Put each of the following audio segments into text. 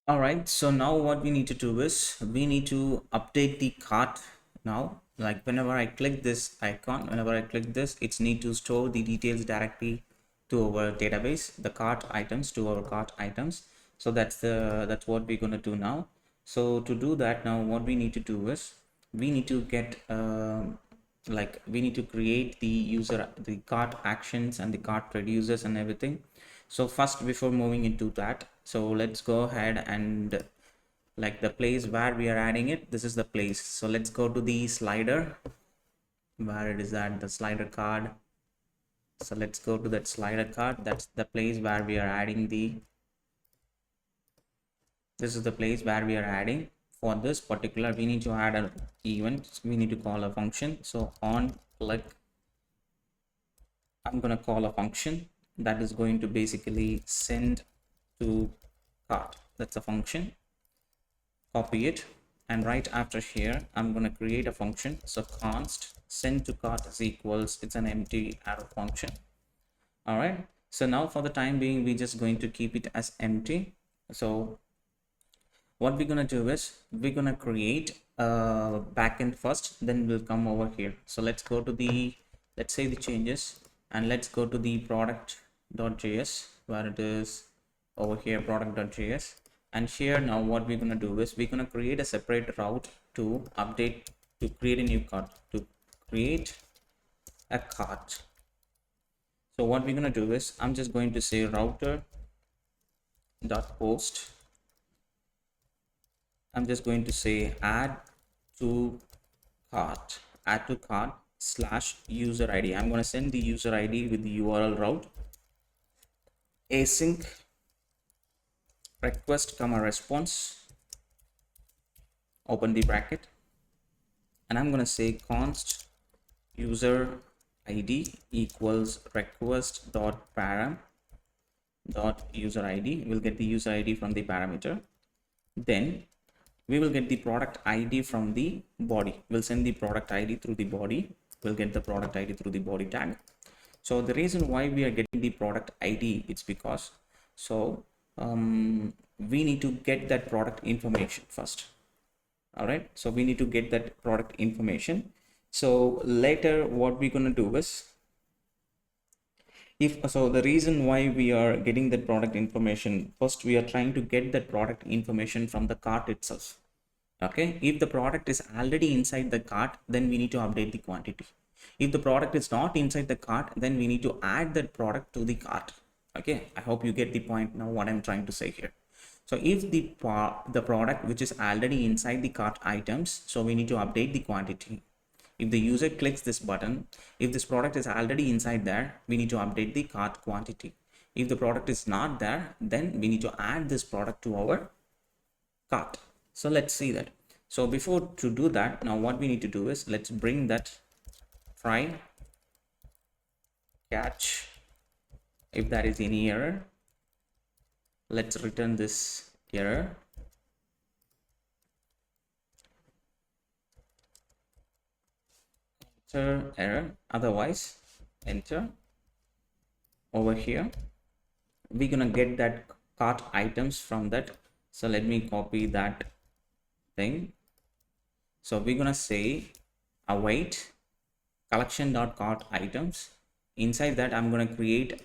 All right, so now what we need to do is we need to update the cart now. Like whenever I click this icon, whenever I click this, it's need to store the details directly to our database, the cart items to our cart items. So that's what we're gonna do now. So to do that now, what we need to do is we need to get like we need to create the cart actions and the cart reducers and everything. So first, before moving into that, so let's go ahead and like the place where we are adding it, this is the place. So let's go to the slider where it is at, the slider card. So let's go to that slider card. That's the place where we are adding this is the place where we are adding. For this particular, we need to add an event. We need to call a function. So on click, I'm going to call a function that is going to basically send to cart. That's a function. Copy it, and right after here I'm going to create a function. So const send to cart is equals, it's an empty arrow function. All right, so now for the time being we're just going to keep it as empty. So what we're going to do is we're going to create a backend first, then we'll come over here. So let's go to the, let's say the changes, and let's go to the product.js where it is over here, product.js. And here now what we're going to do is we're going to create a separate route to update, to create a new cart, to create a cart. So what we're going to do is I'm just going to say router.post. I'm just going to say add to cart slash user ID. I'm going to send the user ID with the URL route async request comma response, open the bracket, and I'm going to say const user ID equals request dot param dot user ID. We'll get the user ID from the parameter. Then we will get the product ID from the body. We'll send the product ID through the body. We'll get the product ID through the body tag. So the reason why we are getting the product ID, it's because we need to get that product information first. All right, so we need to get that product information. So later what we're going to do is, if so, the reason why we are getting that product information, first we are trying to get that product information from the cart itself. Okay, if the product is already inside the cart, then we need to update the quantity. If the product is not inside the cart, then we need to add that product to the cart. Okay, I hope you get the point now what I'm trying to say here. So if the product which is already inside the cart items, so we need to update the quantity. If the user clicks this button, if this product is already inside there, we need to update the cart quantity. If the product is not there, then we need to add this product to our cart. So let's see that. So before to do that, now what we need to do is let's bring that try catch. If there is any error, let's return this error. Enter error, otherwise enter. Over here we're gonna get that cart items from that. So let me copy that thing. So we're gonna say await collection.cart items. Inside that I'm going to create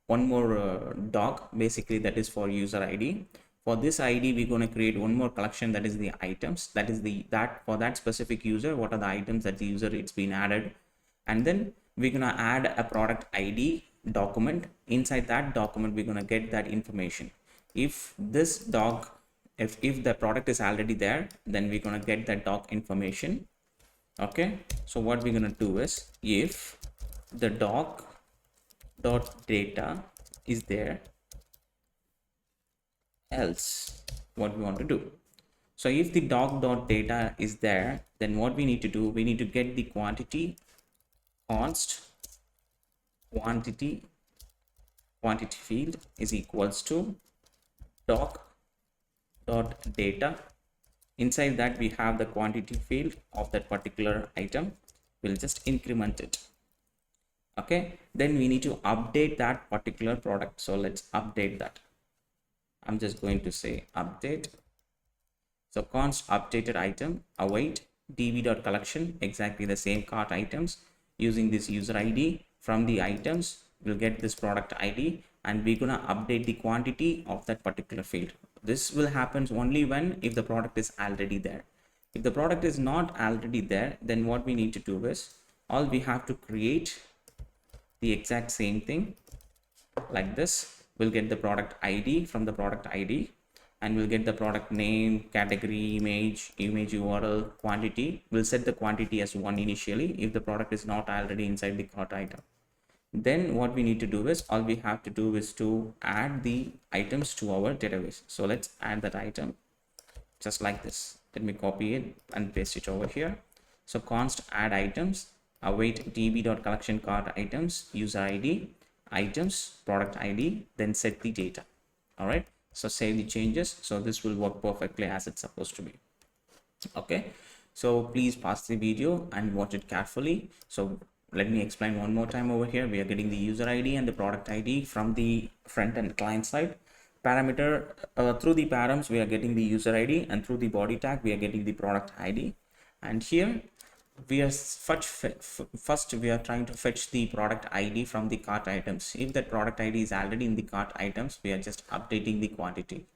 one more doc, basically that is for user ID. For this ID we're going to create one more collection, that is the items, that is that for that specific user, what are the items that the user it's been added. And then we're going to add a product ID document. Inside that document we're going to get that information. If this doc, if the product is already there, then we're going to get that doc information. Okay, so what we're going to do is if the doc dot data is there, else what we want to do. So if the doc dot data is there, then what we need to do, we need to get the quantity const quantity field is equals to doc dot data. Inside that we have the quantity field of that particular item. We'll just increment it. Okay, then we need to update that particular product. So let's update that. I'm just going to say update. So const updated item await db.collection, exactly the same cart items using this user ID. From the items we'll get this product ID, and we're gonna update the quantity of that particular field. This will happen only when if the product is already there. If the product is not already there, then what we need to do is all we have to create the exact same thing like this. We'll get the product ID from the product ID, and we'll get the product name, category, image URL, quantity. We'll set the quantity as 1 initially if the product is not already inside the cart item. Then what we need to do is all we have to do is to add the items to our database. So let's add that item just like this. Let me copy it and paste it over here. So const add items await db.collection cart items user ID items product ID, then set the data. All right, so save the changes. So this will work perfectly as it's supposed to be. Okay, so please pause the video and watch it carefully. So let me explain one more time. Over here we are getting the user ID and the product ID from the front end client side parameter. Through the params we are getting the user ID, and through the body tag we are getting the product ID. And here we are first we are trying to fetch the product ID from the cart items. If that product ID is already in the cart items, we are just updating the quantity.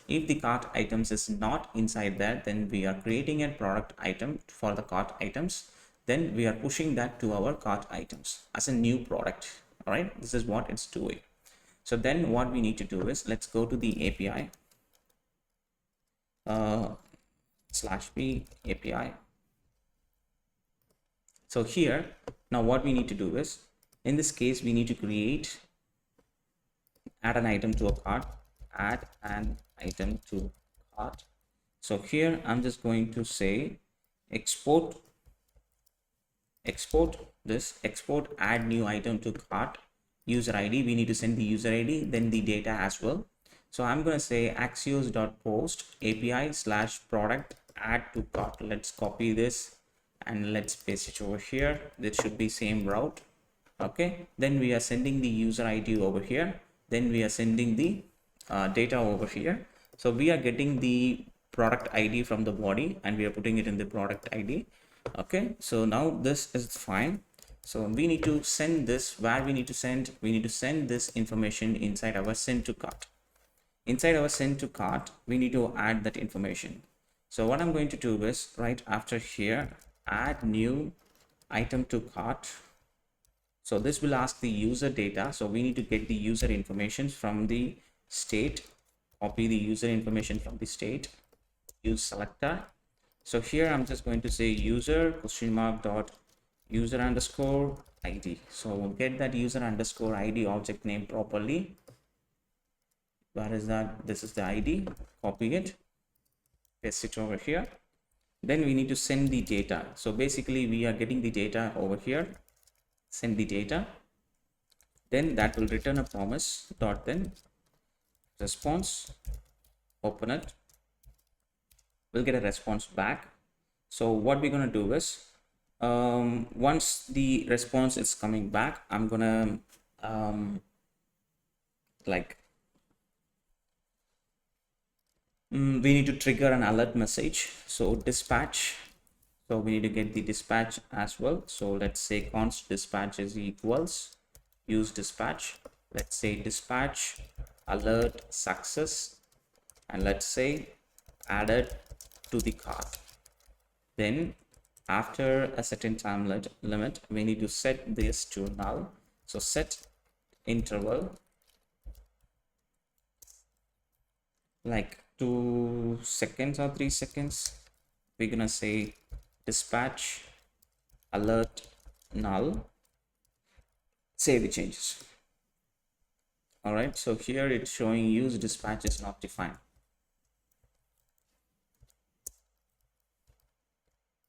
If the cart items is not inside there, then we are creating a product item for the cart items, then we are pushing that to our cart items as a new product. All right, this is what it's doing. So then what we need to do is let's go to the API /p API. So here now what we need to do is, in this case we need to add an item to a cart, add an item to cart. So here I'm just going to say export add new item to cart user ID. We need to send the user ID, then the data as well. So I'm going to say axios.post API /product add to cart. Let's copy this and let's paste it over here. This should be same route. Okay, then we are sending the user ID over here, then we are sending the data over here. So we are getting the product ID from the body and we are putting it in the product ID. Okay, so now this is fine. So we need to send this. Where we need to send this information inside our send to cart. Inside our send to cart we need to add that information. So what I'm going to do is right after here add new item to cart. So this will ask the user data. So we need to get the user information from the state, copy the user information from the state, use selector. So here I'm just going to say user dot user underscore ID. So we'll get that user underscore ID object name properly. Where is that? This is the ID. Copy it, paste it over here. Then we need to send the data. So basically we are getting the data over here, send the data, then that will return a promise dot then response, open it, we'll get a response back. So what we're going to do is once the response is coming back, I'm gonna we need to trigger an alert message. So dispatch, so we need to get the dispatch as well. So let's say const dispatch is equals use dispatch. Let's say dispatch alert success, and let's say added to the cart. Then after a certain time limit we need to set this to null. So set interval like 2 seconds or 3 seconds. We're gonna say dispatch alert null, save the changes. All right, so here it's showing use dispatch is not defined.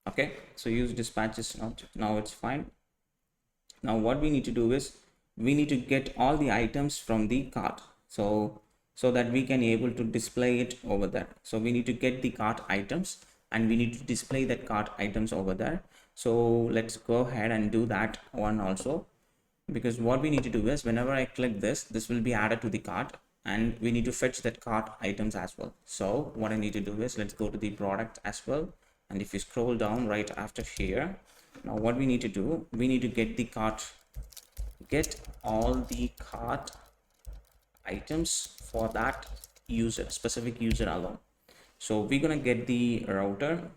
Okay, so use dispatch is not, now it's fine. Now what we need to do is we need to get all the items from the cart, so that we can able to display it over there. So we need to get the cart items and we need to display that cart items over there. So let's go ahead and do that one also, because what we need to do is whenever I click this will be added to the cart. and we need to fetch that cart items as well. So what I need to do is, let's go to the product as well, and if you scroll down right after here, now what we need to do, we need to get the cart, get all the cart items for that user, specific user alone. So we're gonna get the router.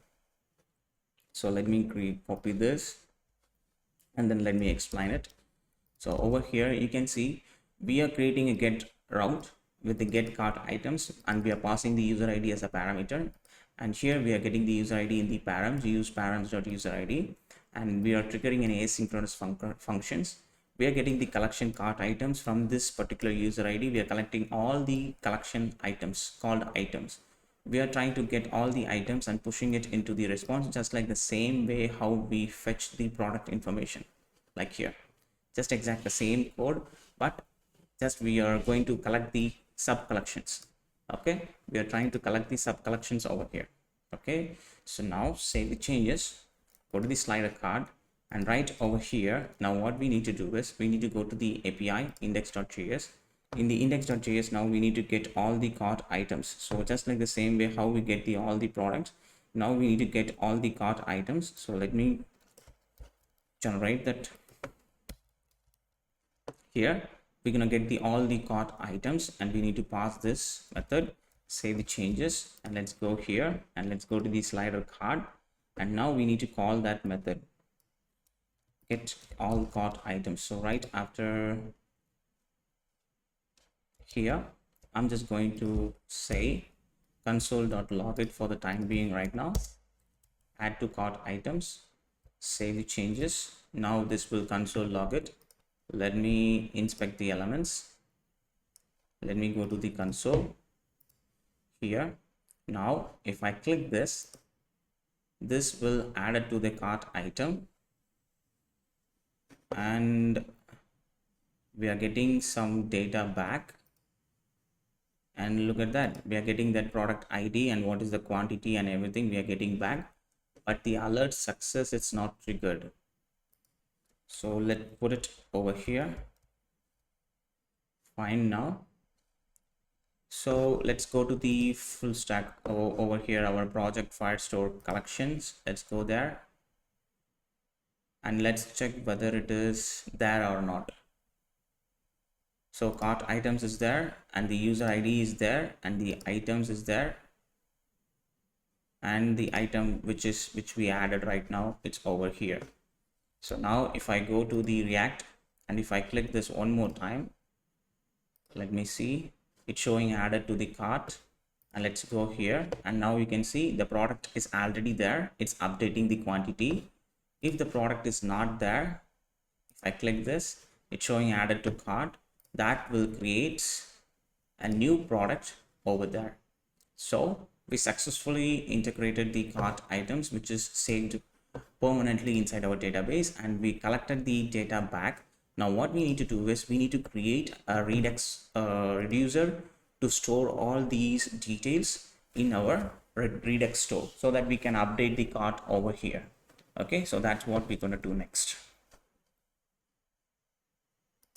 So let me copy this, and then let me explain it. So over here you can see we are creating a get route with the get cart items, and we are passing the user ID as a parameter, and here we are getting the user ID in the params, use params.user ID, and we are triggering an asynchronous functions. We are getting the collection cart items from this particular user ID. We are collecting all the collection items called items. We are trying to get all the items and pushing it into the response, just like the same way how we fetch the product information, like here. Just exact the same code, but just we are going to collect the sub collections. Okay, we are trying to collect the sub collections over here. Okay, so now save the changes, go to the slider card, and right over here, now what we need to do is we need to go to the API index.js. In the index.js, now we need to get all the cart items. So just like the same way how we get the all the products, now we need to get all the cart items. So let me generate that. Here we're gonna get the all the cart items, and we need to pass this method, save the changes, and let's go here and let's go to the slider card, and now we need to call that method get all cart items. So right after here, I'm just going to say console.log it for the time being right now, add to cart items, save the changes. Now this will console log it. Let me inspect the elements. Let me go to the console here. Now if I click this, this will add it to the cart item, and we are getting some data back. And look at that, we are getting that product ID and what is the quantity and everything we are getting back, but the alert success, it's not triggered. So let's put it over here. Fine. Now so let's go to the full stack over here, our project Firestore collections. Let's go there and let's check whether it is there or not. So cart items is there, and the user ID is there, and the items is there, and the item which we added right now, it's over here. So now if I go to the React and if I click this one more time, let me see, it's showing added to the cart, and let's go here, and now you can see the product is already there. It's updating the quantity. If the product is not there, if I click this, it's showing added to cart. That will create a new product over there. So we successfully integrated the cart items, which is saved permanently inside our database, and we collected the data back. Now what we need to do is we need to create a Redux reducer to store all these details in our Redux store, so that we can update the cart over here. Okay, so that's what we're going to do next.